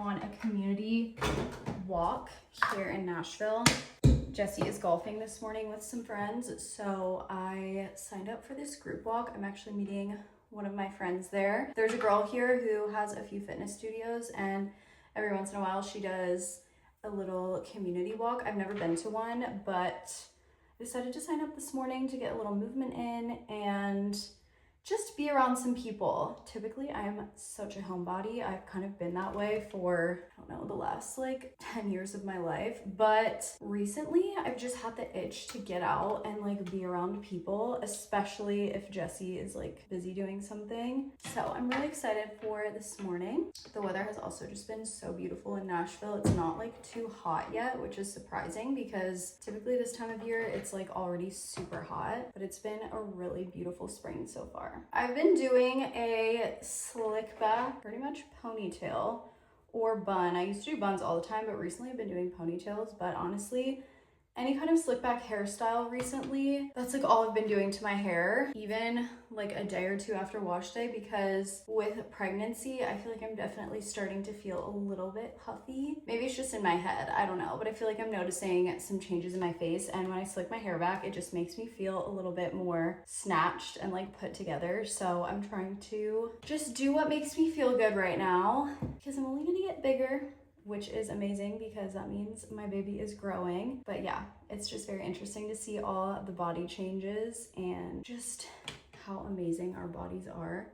on a community walk here in Nashville. Jesse is golfing this morning with some friends, so I signed up for this group walk. I'm actually meeting one of my friends there. There's a girl here who has a few fitness studios, and every once in a while she does a little community walk. I've never been to one, but I decided to sign up this morning to get a little movement in and just be around some people. Typically, I'm such a homebody. I've kind of been that way for, I don't know, the last like 10 years of my life. But recently, I've just had the itch to get out and like be around people, especially if Jesse is like busy doing something. So I'm really excited for this morning. The weather has also just been so beautiful in Nashville. It's not like too hot yet, which is surprising because typically this time of year, it's like already super hot, but it's been a really beautiful spring so far. I've been doing a slick back, pretty much ponytail or bun. I used to do buns all the time, but recently I've been doing ponytails. But honestly, any kind of slick back hairstyle recently, that's like all I've been doing to my hair, even like a day or two after wash day, because with pregnancy, I feel like I'm definitely starting to feel a little bit puffy. Maybe it's just in my head, I don't know, but I feel like I'm noticing some changes in my face, and when I slick my hair back, it just makes me feel a little bit more snatched and like put together. So I'm trying to just do what makes me feel good right now, because I'm only gonna get bigger, which is amazing because that means my baby is growing. But yeah, it's just very interesting to see all the body changes and just how amazing our bodies are.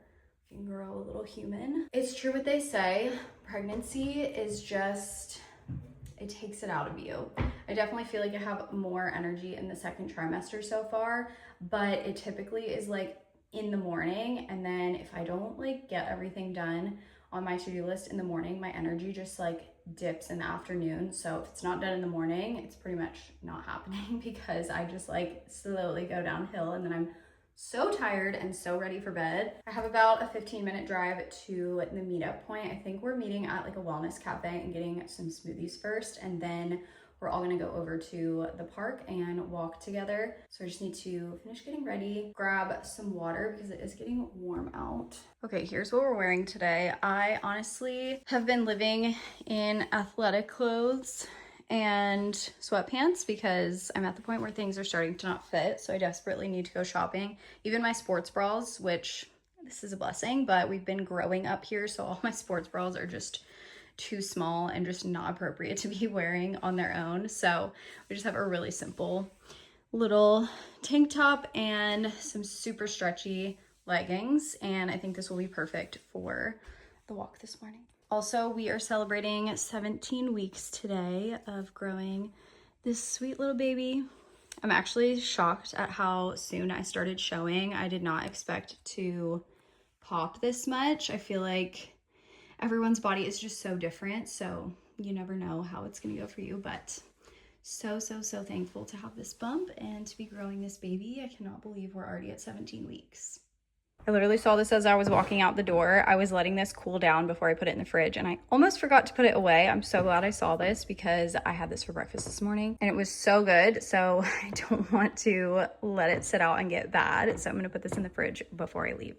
We can grow a little human. It's true what they say, pregnancy is just, it takes it out of you. I definitely feel like I have more energy in the second trimester so far, but it typically is like in the morning, and then if I don't like get everything done on my to-do list in the morning, my energy just like dips in the afternoon. So if it's not done in the morning, it's pretty much not happening because I just like slowly go downhill, and then I'm so tired and so ready for bed. I have about a 15-minute drive to the meetup point. I think we're meeting at like a wellness cafe and getting some smoothies first, and then we're all gonna go over to the park and walk together. So I just need to finish getting ready, grab some water because it is getting warm out. Okay, here's what we're wearing today. I honestly have been living in athletic clothes and sweatpants because I'm at the point where things are starting to not fit. So I desperately need to go shopping. Even my sports bras, which this is a blessing, but we've been growing up here. So all my sports bras are just too small and just not appropriate to be wearing on their own. So we just have a really simple little tank top and some super stretchy leggings. And I think this will be perfect for the walk this morning. Also, we are celebrating 17 weeks today of growing this sweet little baby. I'm actually shocked at how soon I started showing. I did not expect to pop this much. I feel like everyone's body is just so different, so you never know how it's gonna go for you, but so thankful to have this bump and to be growing this baby. I cannot believe we're already at 17 weeks. I literally saw this as I was walking out the door. I was letting this cool down before I put it in the fridge, and I almost forgot to put it away. I'm so glad I saw this because I had this for breakfast this morning and it was so good, so I don't want to let it sit out and get bad. So I'm gonna put this in the fridge before I leave.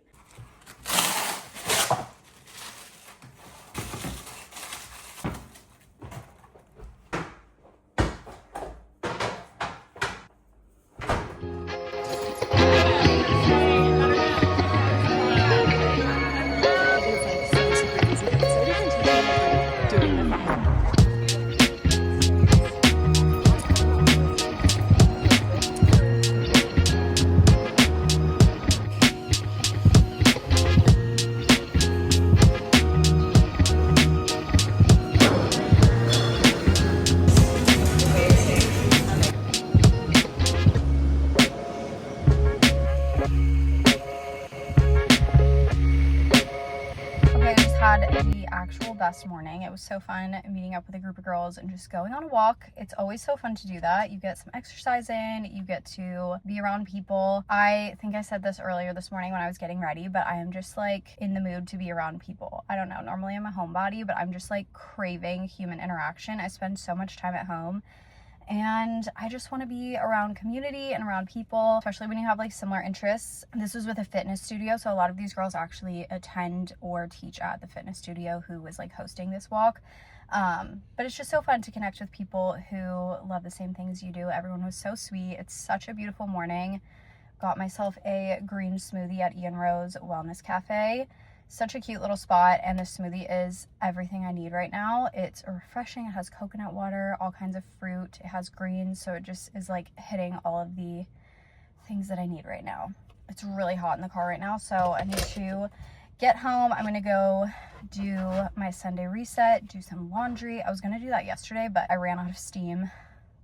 The actual best morning. It was so fun meeting up with a group of girls and just going on a walk. It's always so fun to do that. You get some exercise in, you get to be around people. I think I said this earlier this morning when I was getting ready, but I am just like in the mood to be around people. I don't know, normally I'm a homebody, but I'm just like craving human interaction. I spend so much time at home and I just want to be around community and around people, especially when you have like similar interests. This was with a fitness studio, so a lot of these girls actually attend or teach at the fitness studio who was like hosting this walk. But it's just so fun to connect with people who love the same things you do. Everyone was so sweet. It's such a beautiful morning. Got myself a green smoothie at Ian Rose Wellness Cafe. Such a cute little spot, and this smoothie is everything I need right now. It's refreshing. It has coconut water, all kinds of fruit. It has greens, so it just is like hitting all of the things that I need right now. It's really hot in the car right now, so I need to get home. I'm gonna go do my Sunday reset, do some laundry. I was gonna do that yesterday, but I ran out of steam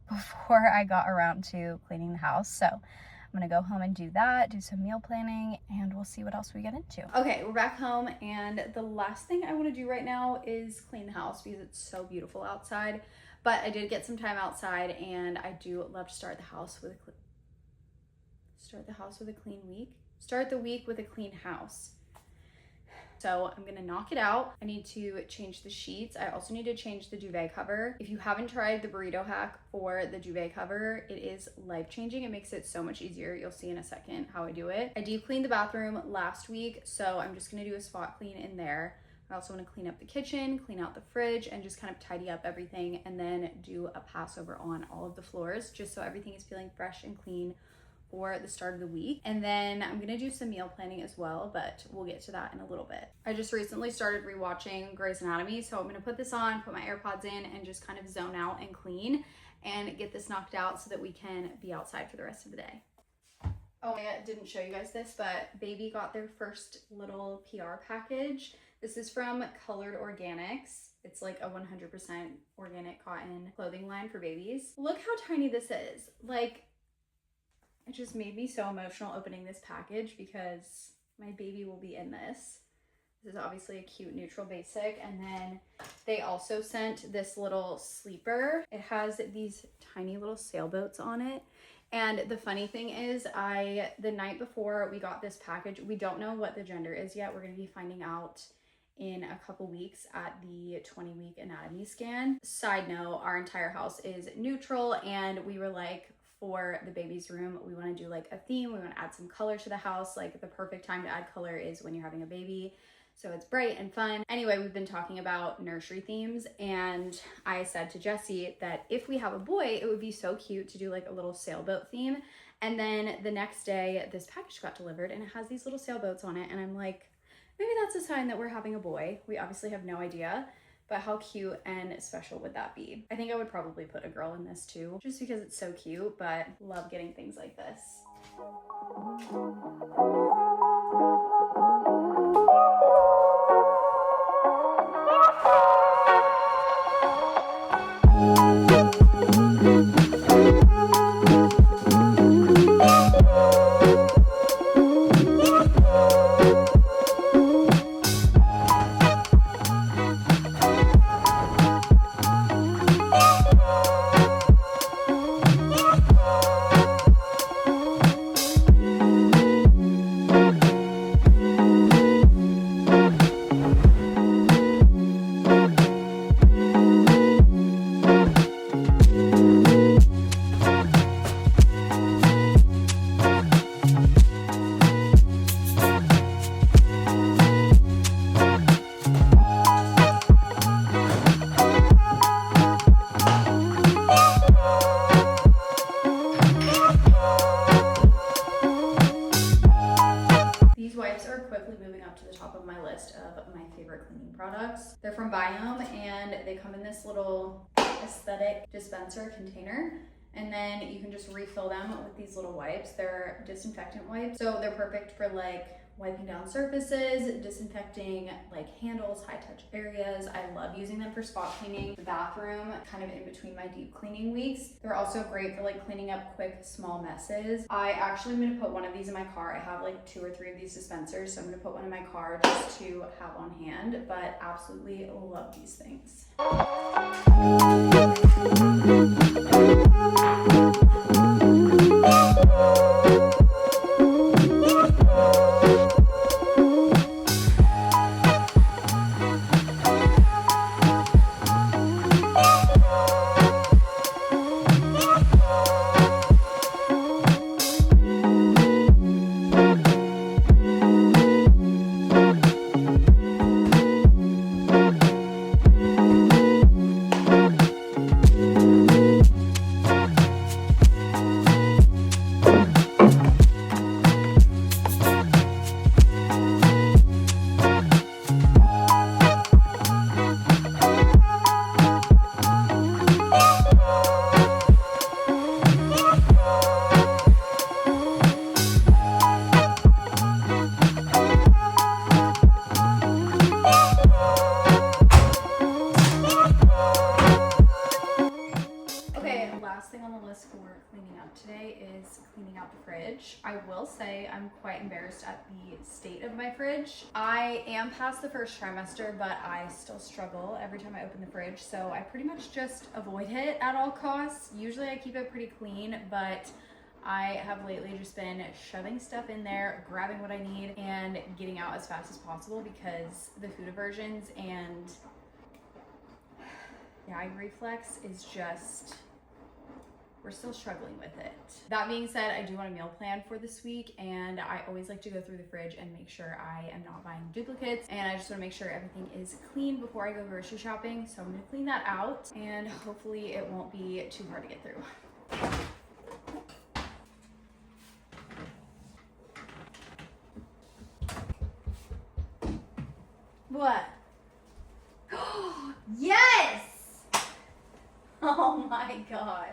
before I got around to cleaning the house, so I'm gonna go home and do that, do some meal planning, and we'll see what else we get into. Okay, we're back home, and the last thing I wanna do right now is clean the house because it's so beautiful outside. But I did get some time outside, and I do love to start the house with a clean week. Start the week with a clean house. So I'm gonna knock it out. I need to change the sheets. I also need to change the duvet cover. If you haven't tried the burrito hack for the duvet cover, it is life-changing. It makes it so much easier. You'll see in a second how I do it. I deep cleaned the bathroom last week, so I'm just gonna do a spot clean in there. I also wanna clean up the kitchen, clean out the fridge, and just kind of tidy up everything, and then do a pass over on all of the floors, just so everything is feeling fresh and clean for the start of the week. And then I'm gonna do some meal planning as well, but we'll get to that in a little bit. I just recently started rewatching Grey's Anatomy, so I'm gonna put this on, put my AirPods in, and just kind of zone out and clean and get this knocked out so that we can be outside for the rest of the day. Oh, I didn't show you guys this, but Baby got their first little PR package. This is from Colored Organics. It's like a 100% organic cotton clothing line for babies. Look how tiny this is. Like, it just made me so emotional opening this package because my baby will be in this. This is obviously a cute neutral basic. And then they also sent this little sleeper. It has these tiny little sailboats on it. And the funny thing is, the night before we got this package, we don't know what the gender is yet. We're gonna be finding out in a couple weeks at the 20-week anatomy scan. Side note, our entire house is neutral, and we were like, for the baby's room, we want to do like a theme. We want to add some color to the house. Like, the perfect time to add color is when you're having a baby, so it's bright and fun. Anyway, we've been talking about nursery themes, and I said to Jesse that if we have a boy, it would be so cute to do like a little sailboat theme. And then the next day, this package got delivered, and it has these little sailboats on it, and I'm like, maybe that's a sign that we're having a boy. We obviously have no idea. But how cute and special would that be? I think I would probably put a girl in this too, just because it's so cute, but love getting things like this. Products. They're from Biome, and they come in this little aesthetic dispenser container, and then you can just refill them with these little wipes. They're disinfectant wipes, so they're perfect for like wiping down surfaces, disinfecting like handles, high touch areas. I love using them for spot cleaning the bathroom, kind of in between my deep cleaning weeks. They're also great for like cleaning up quick, small messes. I actually am gonna put one of these in my car. I have like 2 or 3 of these dispensers, so I'm gonna put one in my car just to have on hand, but absolutely love these things. list for cleaning up today is cleaning out the fridge. I will say I'm quite embarrassed at the state of my fridge. I am past the first trimester, but I still struggle every time I open the fridge, so I pretty much just avoid it at all costs. Usually I keep it pretty clean, but I have lately just been shoving stuff in there, grabbing what I need, and getting out as fast as possible because the food aversions and gag reflex is just, we're still struggling with it. That being said, I do want a meal plan for this week, and I always like to go through the fridge and make sure I am not buying duplicates, and I just want to make sure everything is clean before I go grocery shopping. So I'm going to clean that out, and hopefully it won't be too hard to get through. What? Yes! Oh my gosh.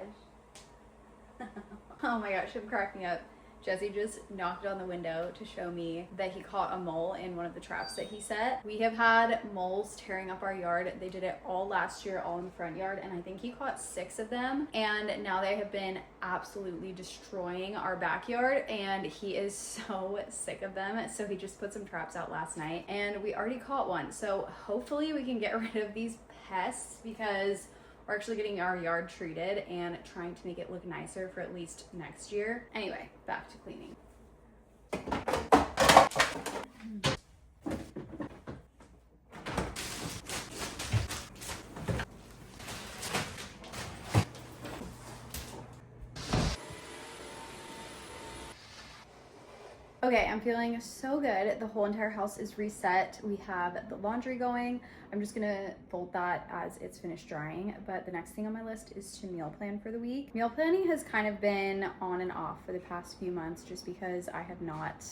Oh my gosh, I'm cracking up. Jesse just knocked on the window to show me that he caught a mole in one of the traps that he set. We have had moles tearing up our yard. They did it all last year, all in the front yard, and I think he caught 6 of them. And now they have been absolutely destroying our backyard, and he is so sick of them. So he just put some traps out last night, and we already caught one. So hopefully we can get rid of these pests, because we're actually getting our yard treated and trying to make it look nicer for at least next year. Anyway, back to cleaning. Okay, I'm feeling so good. The whole entire house is reset. We have the laundry going. I'm just gonna fold that as it's finished drying. But the next thing on my list is to meal plan for the week. Meal planning has kind of been on and off for the past few months just because I have not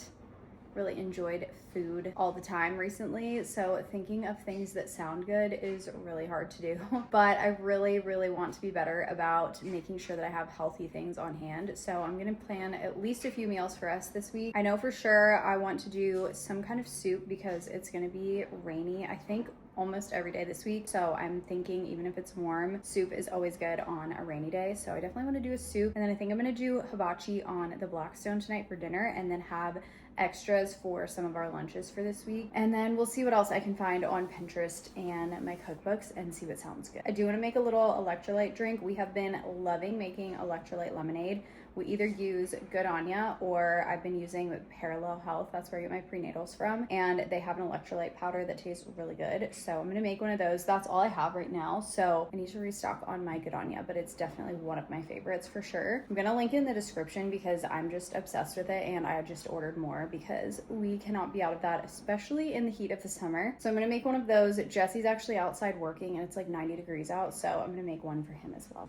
really enjoyed food all the time recently, so thinking of things that sound good is really hard to do. But I really want to be better about making sure that I have healthy things on hand, so I'm gonna plan at least a few meals for us this week. I know for sure I want to do some kind of soup because it's gonna be rainy, I think, almost every day this week. So I'm thinking even if it's warm, soup is always good on a rainy day. So I definitely want to do a soup. And then I think I'm going to do hibachi on the Blackstone tonight for dinner, and then have extras for some of our lunches for this week. And then we'll see what else I can find on Pinterest and my cookbooks and see what sounds good. I do want to make a little electrolyte drink. We have been loving making electrolyte lemonade. We either use Good Anya or I've been using Parallel Health. That's where I get my prenatals from. And they have an electrolyte powder that tastes really good. So I'm gonna make one of those. That's all I have right now. So I need to restock on my Good Anya, but it's definitely one of my favorites for sure. I'm gonna link in the description because I'm just obsessed with it, and I just ordered more because we cannot be out of that, especially in the heat of the summer. So I'm gonna make one of those. Jesse's actually outside working and it's like 90 degrees out. So I'm gonna make one for him as well.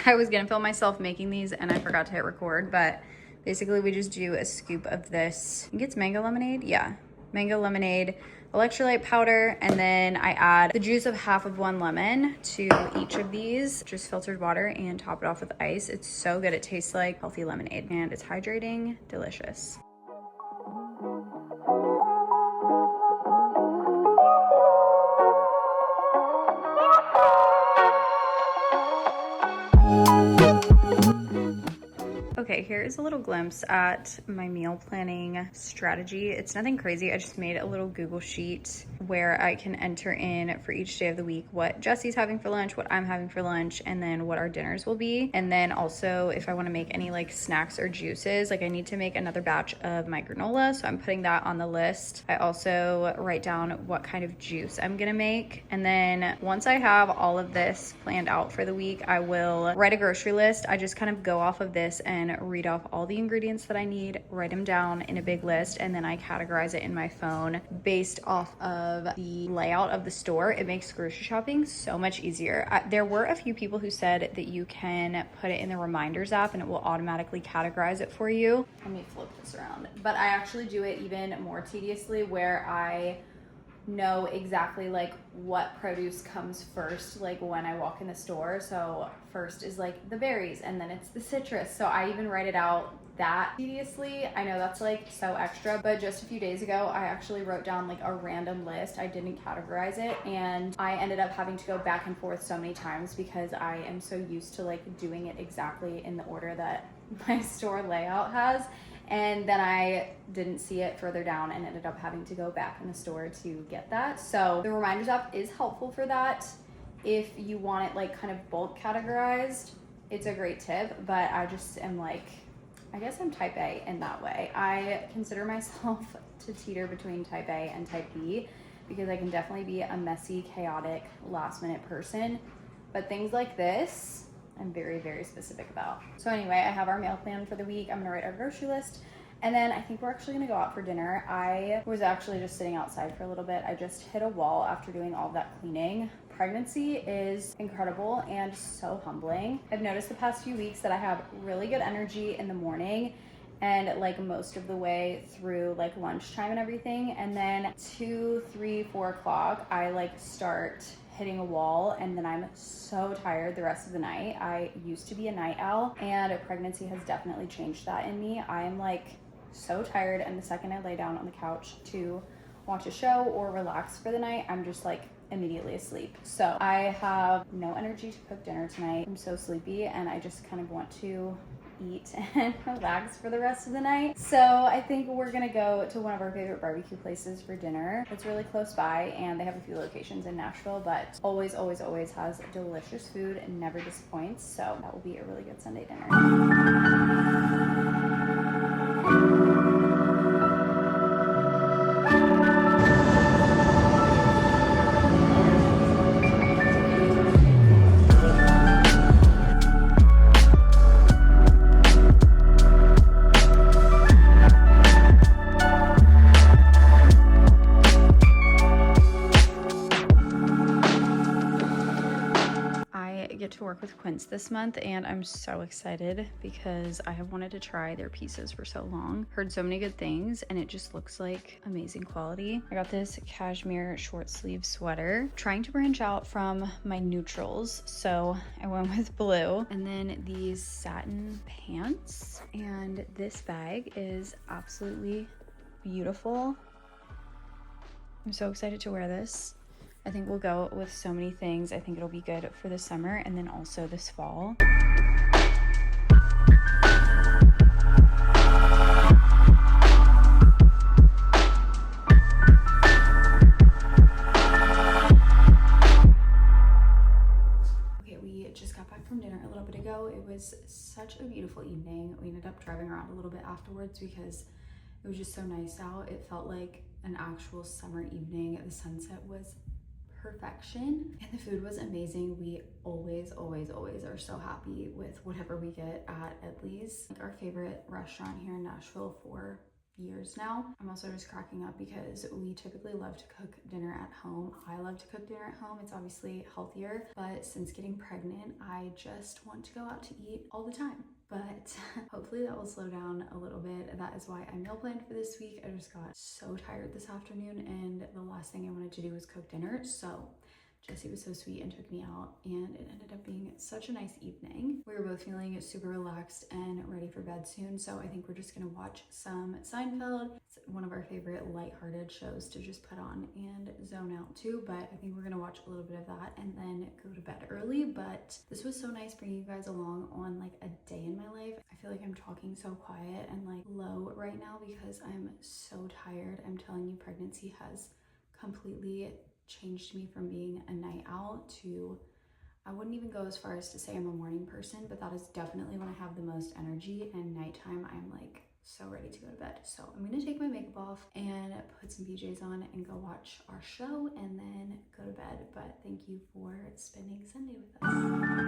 I was gonna film myself making these and I forgot to hit record, but basically we just do a scoop of this. I think it's mango lemonade. Yeah, mango lemonade, electrolyte powder, and then I add the juice of half of 1 lemon to each of these, just filtered water, and top it off with ice. It's so good. It tastes like healthy lemonade and it's hydrating, delicious. Okay, here is a little glimpse at my meal planning strategy. It's nothing crazy. I just made a little Google sheet where I can enter in for each day of the week what Jesse's having for lunch, what I'm having for lunch, and then what our dinners will be. And then also if I want to make any like snacks or juices, like I need to make another batch of my granola, so I'm putting that on the list. I also write down what kind of juice I'm gonna make. And then once I have all of this planned out for the week, I will write a grocery list. I just kind of go off of this and read off all the ingredients that I need, write them down in a big list, and then I categorize it in my phone based off of the layout of the store. It makes grocery shopping so much easier. There were a few people who said that you can put it in the reminders app and it will automatically categorize it for you. Let me flip this around. But I actually do it even more tediously, where I know exactly like what produce comes first, like when I walk in the store. So first is like the berries, and then it's the citrus. So I even write it out that tediously. I know that's like so extra, but just a few days ago, I actually wrote down like a random list. I didn't categorize it, and I ended up having to go back and forth so many times because I am so used to like doing it exactly in the order that my store layout has. And then I didn't see it further down and ended up having to go back in the store to get that. So the reminders app is helpful for that. If you want it like kind of bulk categorized, it's a great tip, but I just am like, I guess I'm type A in that way. I consider myself to teeter between type A and type B because I can definitely be a messy, chaotic, last minute person. But things like this, I'm very, very specific about. So anyway, I have our meal plan for the week. I'm gonna write our grocery list. And then I think we're actually gonna go out for dinner. I was actually just sitting outside for a little bit. I just hit a wall after doing all of that cleaning. Pregnancy is incredible and so humbling. I've noticed the past few weeks that I have really good energy in the morning and like most of the way through like lunchtime and everything. And then 2, 3, 4 o'clock, I like start hitting a wall, and then I'm so tired the rest of the night. I used to be a night owl, and pregnancy has definitely changed that in me. I'm like so tired, and the second I lay down on the couch to watch a show or relax for the night, I'm just like immediately asleep. So I have no energy to cook dinner tonight. I'm so sleepy, and I just kind of want to eat and relax for the rest of the night. So I think we're gonna go to one of our favorite barbecue places for dinner. It's really close by, and they have a few locations in Nashville, but always has delicious food and never disappoints. So that will be a really good Sunday dinner. To work with Quince this month, and I'm so excited because I have wanted to try their pieces for so long. Heard so many good things, and it just looks like amazing quality. I got this cashmere short sleeve sweater, trying to branch out from my neutrals, so I went with blue. And then these satin pants, and this bag is absolutely beautiful. I'm so excited to wear this. I think we'll go with so many things. I think it'll be good for the summer and then also this fall. Okay, we just got back from dinner a little bit ago. It was such a beautiful evening. We ended up driving around a little bit afterwards because it was just so nice out. It felt like an actual summer evening. The sunset was perfection, and the food was amazing. We always are so happy with whatever we get at Lee's. Like our favorite restaurant here in Nashville for years now. I'm also just cracking up because we typically love to cook dinner at home. I love to cook dinner at home. It's obviously healthier, but since getting pregnant, I just want to go out to eat all the time. But hopefully that will slow down a little bit. That is why I meal planned for this week. I just got so tired this afternoon, and the last thing I wanted to do was cook dinner. So Jesse was so sweet and took me out, and it ended up being such a nice evening. We were both feeling super relaxed and ready for bed soon, so I think we're just gonna watch some Seinfeld. It's one of our favorite lighthearted shows to just put on and zone out to, but I think we're gonna watch a little bit of that and then go to bed early. But this was so nice bringing you guys along on like a day in my life. I feel like I'm talking so quiet and like low right now because I'm so tired. I'm telling you, pregnancy has completely changed me from being a night owl to, I wouldn't even go as far as to say I'm a morning person, but that is definitely when I have the most energy, and nighttime I'm like so ready to go to bed. So I'm gonna take my makeup off and put some PJs on and go watch our show and then go to bed. But thank you for spending Sunday with us.